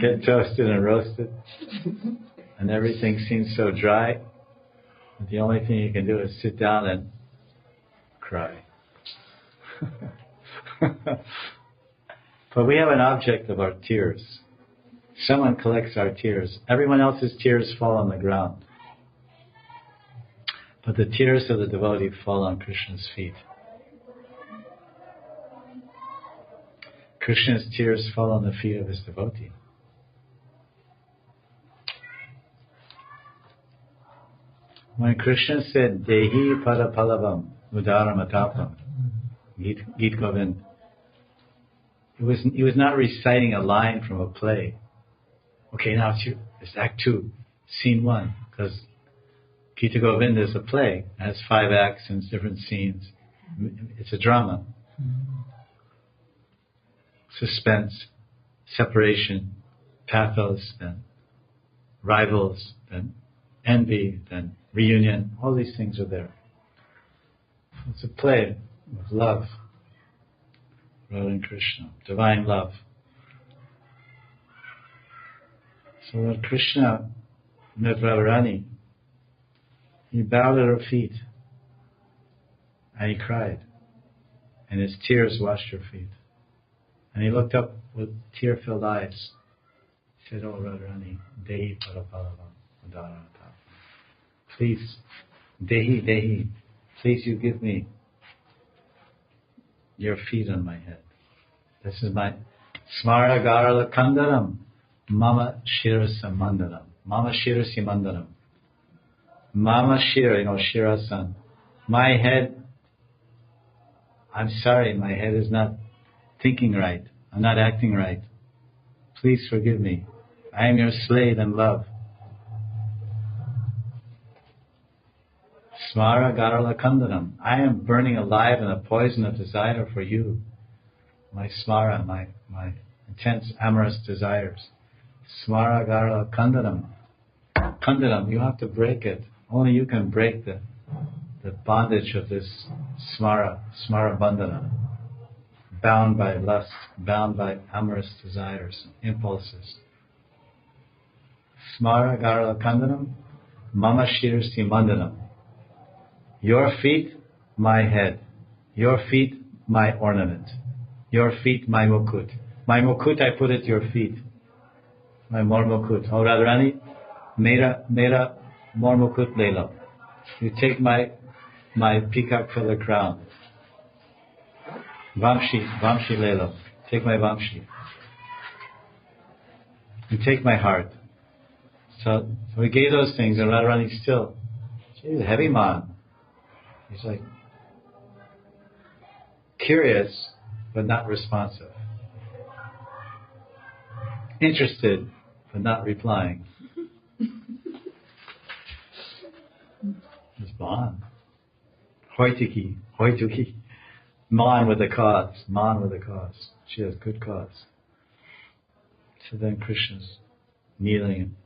get toasted and roasted, and everything seems so dry. The only thing you can do is sit down and cry. But we have an object of our tears. Someone collects our tears. Everyone else's tears fall on the ground. But the tears of the devotee fall on Krishna's feet. Krishna's tears fall on the feet of his devotee. When Krishna said, Dehi Padapalavam Udaram Gita Govind, he was not reciting a line from a play. Okay, now it's Act 2, Scene 1, because Gita Govinda is a play. It has 5 acts and different scenes. It's a drama. Suspense, separation, pathos, then rivals, then envy, then reunion. All these things are there. It's a play of love. Radha and Krishna, divine love. So when Krishna met Radharani, he bowed at her feet and he cried, and his tears washed her feet. And he looked up with tear-filled eyes. He said, "Oh Radharani, Dehi Parapalavam Udaranatapam. Please, Dehi, please you give me your feet on my head. This is my Smara Garala Kandaram Mama Shirasa Mandaram. Mama Shirasi Mandaram. Mama Shira, Shirasan. My head, I'm sorry, my head is not thinking right. I'm not acting right. Please forgive me. I am your slave in love. Smara Garala Kandaram. I am burning alive in a poison of desire for you. My smara, my intense amorous desires. Smara Garala Kandaram. Kandaram, you have to break it. Only you can break the bondage of this smara bandhana. Bound by lust, bound by amorous desires, impulses. Smara Garala Kandaram, Mama Shirasi Mandanam. Your feet, my head. Your feet, my ornament. Your feet, my mukut. My mukut I put at your feet. My mor mukut. Oh Radharani, mera mor mukut lela. You take my peacock feather crown. Vamshi lela. Take my vamshi. You take my heart. So we gave those things, and Radharani still, he's a heavy man. He's like curious, but not responsive. Interested, but not replying. It's Maan. Hoituki. Maan with a cause. She has good cause. So then Krishna's kneeling,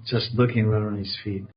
just looking at Radharani's feet.